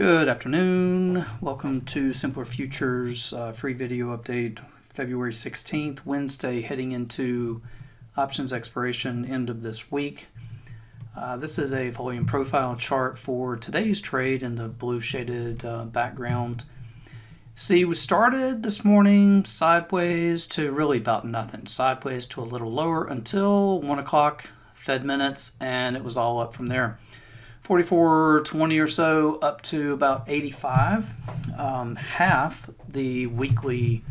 Good afternoon. Welcome to Simpler Futures free video update, February 16th, Wednesday, heading into options expiration end of this week. This is a volume profile chart for today's trade in the blue shaded background. See, we started this morning sideways to really about nothing, sideways to a little lower until 1 o'clock Fed minutes, and it was all up from there. 44.20 or so up to about 85, half the weekly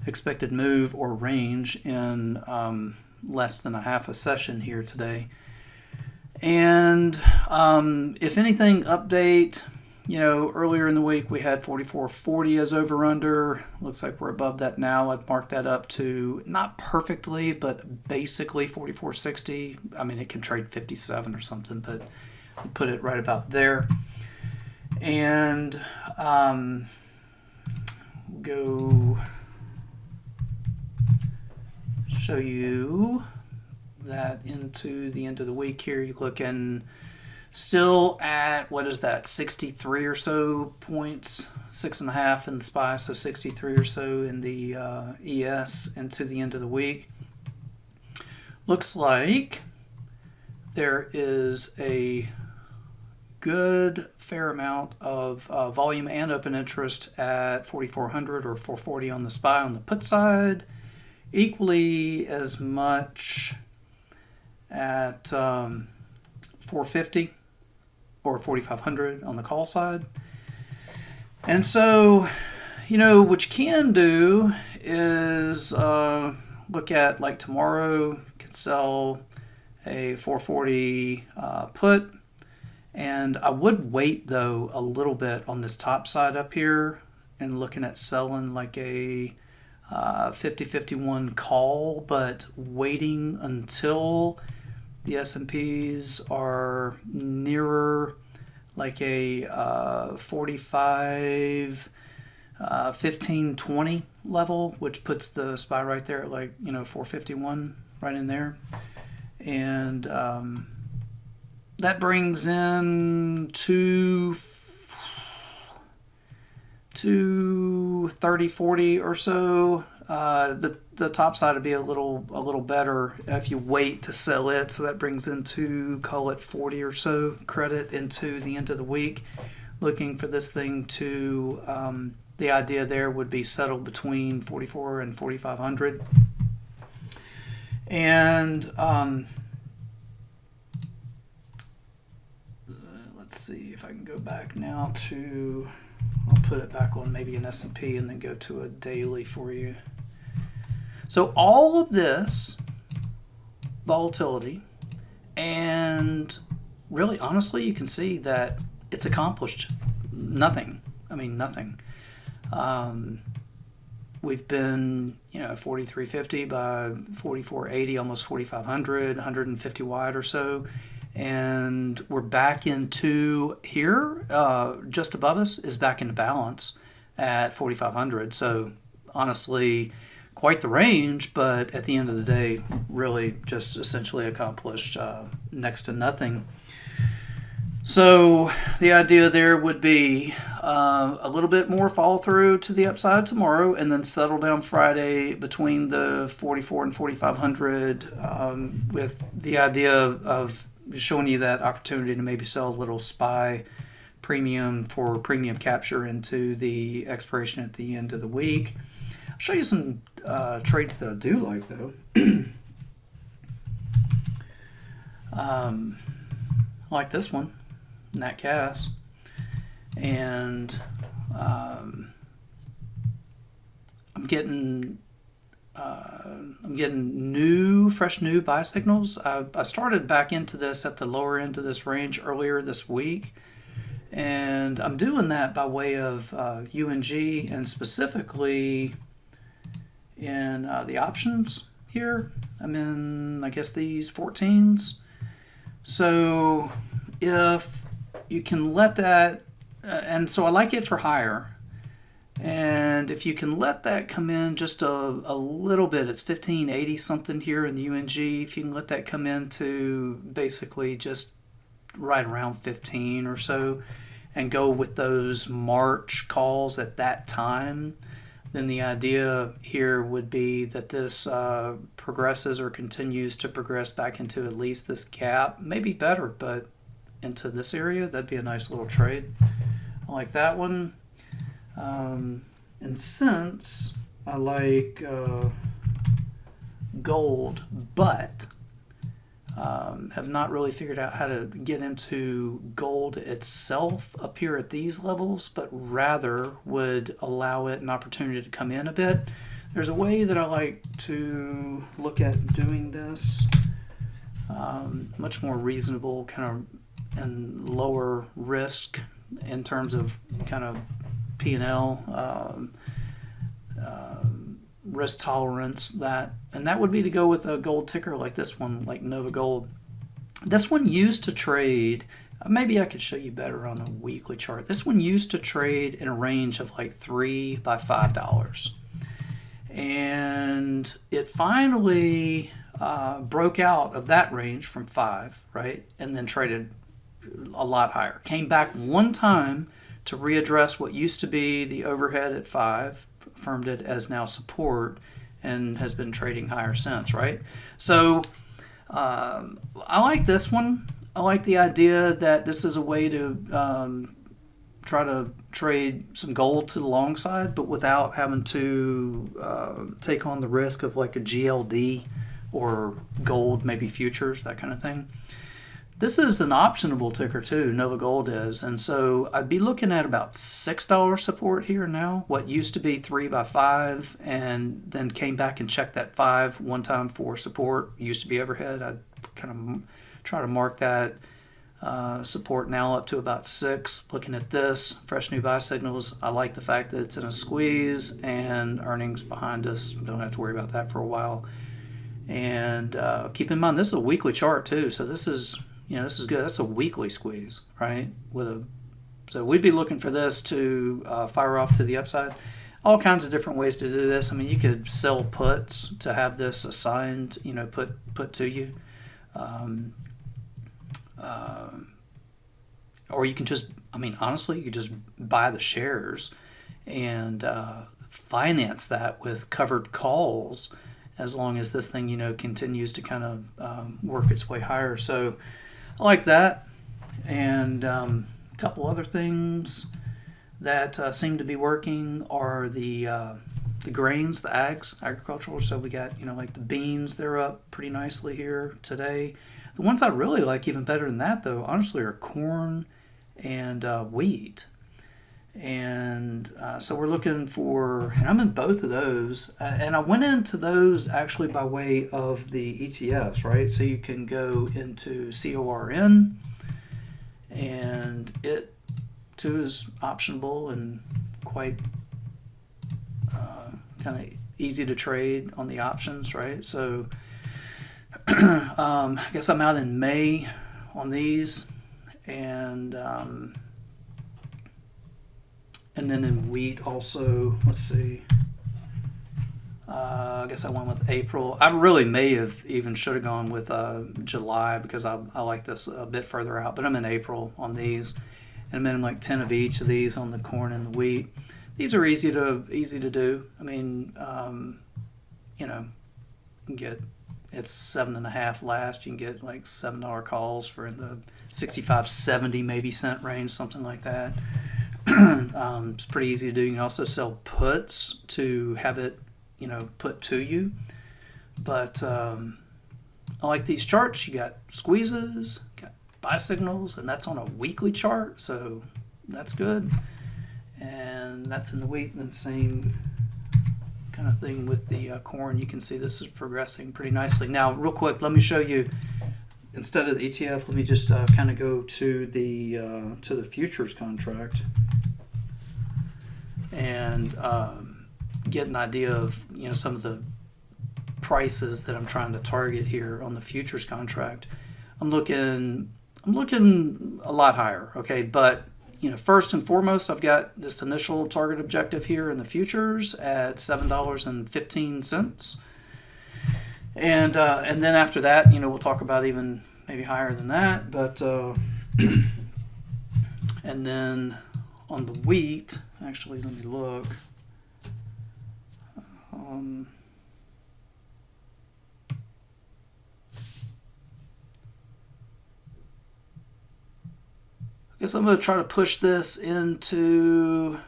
expected move or range in less than a half a session here today. And if anything, update, earlier in the week we had 44.40 as over under. Looks like we're above that now. I'd mark that up to not perfectly, but basically 44.60. I mean, it can trade 57 or something, but put it right about there. And go show you that into the end of the week here. You're looking still at, what is that, 63 or so points, 6.5 in the SPY, so 63 or so in the ES into the end of the week. Looks like there is a good fair amount of volume and open interest at 4,400 or 440 on the SPY on the put side, equally as much at 450 or 4,500 on the call side. And so, what you can do is look at, like, tomorrow, you can sell a 440 put. And I would wait, though, a little bit on this top side up here and looking at selling like a 50-51 call, but waiting until the S&Ps are nearer like a 45, 15, 20 level, which puts the SPY right there at 451 right in there. And that brings in 230, 40 or so. The top side would be a little better if you wait to sell it. So that brings into, call it 40 or so credit into the end of the week. Looking for this thing to, the idea there would be settled between 44 and 4,500. And let's see if I can go back now to, I'll put it back on maybe an S&P and then go to a daily for you. So all of this volatility, and really honestly you can see that it's accomplished nothing. I mean, nothing. We've been 43.50 by 44.80, almost 4,500, 150 wide or so. And we're back into here, just above us is back into balance at 4,500. So honestly, quite the range, but at the end of the day, really just essentially accomplished next to nothing. So the idea there would be a little bit more follow through to the upside tomorrow, and then settle down Friday between the 44 and 4,500 with the idea of showing you that opportunity to maybe sell a little SPY premium for premium capture into the expiration at the end of the week. I'll show you some trades that I do like, though. Like this one, Nat Gas, and I'm getting fresh new buy signals. I started back into this at the lower end of this range earlier this week, and I'm doing that by way of UNG, and specifically in the options here. I'm in, I guess, these 14s. So if you can let that, and so I like it for higher. And if you can let that come in just a little bit, it's 1580 something here in the UNG. If you can let that come in to basically just right around 15 or so, and go with those March calls at that time, then the idea here would be that this progresses or continues to progress back into at least this gap, maybe better, but into this area. That'd be a nice little trade. I like that one. And since I like gold, but have not really figured out how to get into gold itself up here at these levels, but rather would allow it an opportunity to come in a bit. There's a way that I like to look at doing this, much more reasonable, kind of, and lower risk in terms of kind of P&L, risk tolerance, and that would be to go with a gold ticker like this one, like Nova Gold. This one used to trade, maybe I could show you better on a weekly chart. This one used to trade in a range of like $3 by $5. And it finally broke out of that range from 5, right? And then traded a lot higher. Came back one time to readdress what used to be the overhead at 5, affirmed it as now support, and has been trading higher since, right? So I like this one. I like the idea that this is a way to try to trade some gold to the long side, but without having to take on the risk of like a GLD or gold, maybe futures, that kind of thing. This is an optionable ticker too, Nova Gold is, and so I'd be looking at about $6 support here now. What used to be 3 by 5 and then came back and checked that 5 one time for support, used to be overhead. I'd kind of try to mark that support now up to about 6. Looking at this, fresh new buy signals, I like the fact that it's in a squeeze and earnings behind us. Don't have to worry about that for a while. And keep in mind, this is a weekly chart too, so this is, this is good. That's a weekly squeeze, right? So we'd be looking for this to fire off to the upside. All kinds of different ways to do this. I mean, you could sell puts to have this assigned, put to you. Or you can just, honestly, you could just buy the shares and finance that with covered calls as long as this thing, continues to kind of work its way higher. So I like that. And a couple other things that seem to be working are the grains, the agricultural. So we got, like the beans, they're up pretty nicely here today. The ones I really like even better than that, though, honestly, are corn and wheat. And so we're looking for, and I'm in both of those, and I went into those actually by way of the ETFs, right? So you can go into CORN, and it too is optionable and quite kind of easy to trade on the options, right? So I guess I'm out in May on these, and then in wheat also, let's see, I guess I went with April. I really may have even should have gone with July because I like this a bit further out, but I'm in April on these, and I'm in like 10 of each of these on the corn and the wheat. These are easy to do. You can get, it's 7.5 last. You can get like $7 calls for in the 65, 70 maybe cent range, something like that. It's pretty easy to do. You can also sell puts to have it, put to you. But I like these charts. You got squeezes, got buy signals, and that's on a weekly chart, so that's good. And that's in the wheat, and the same kind of thing with the corn. You can see this is progressing pretty nicely. Now, real quick, let me show you. Instead of the ETF, let me just kind of go to the futures contract and get an idea of some of the prices that I'm trying to target here on the futures contract. I'm looking a lot higher, okay, but first and foremost, I've got this initial target objective here in the futures at $7.15. And then after that, we'll talk about even maybe higher than that. But and And then on the wheat, actually, let me look. I guess I'm going to try to push this into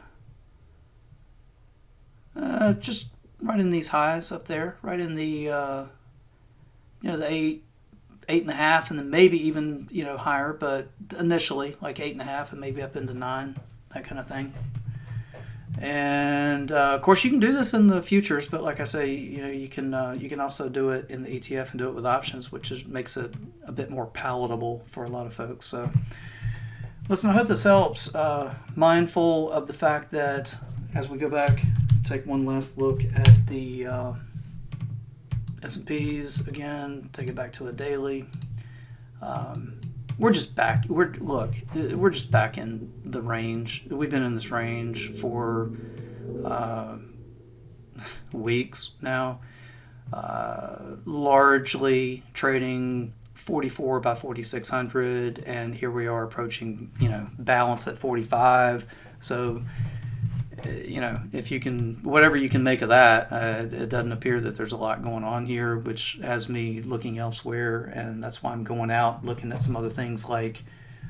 just right in these highs up there, right in the the 8.5, and then maybe even higher, but initially like 8.5 and maybe up into 9, that kind of thing. And of course you can do this in the futures, but like I say, you can also do it in the ETF and do it with options, which makes it a bit more palatable for a lot of folks. So listen, I hope this helps. Mindful of the fact that as we go back, take one last look at the S&Ps again, take it back to a daily. We're just back. We're just back in the range. We've been in this range for weeks now, largely trading 44 by 4,600, and here we are approaching balance at 45. So if you can, whatever you can make of that, it doesn't appear that there's a lot going on here, which has me looking elsewhere, and that's why I'm going out looking at some other things like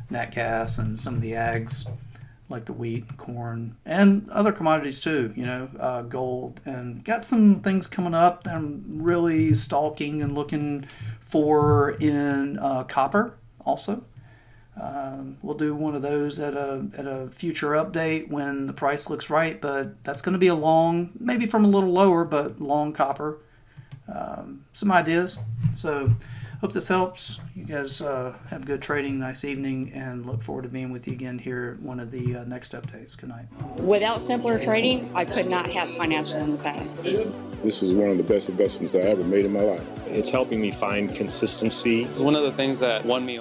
nat gas and some of the ags like the wheat and corn and other commodities too, gold, and got some things coming up that I'm really stalking and looking for in copper also. We'll do one of those at a future update when the price looks right, but that's going to be a long, maybe from a little lower, but long copper. Some ideas. So hope this helps. You guys have good trading, nice evening, and look forward to being with you again here at one of the next updates. Good night. Without simpler trading, I could not have financial independence. This is one of the best investments I ever made in my life. It's helping me find consistency. It's one of the things that won me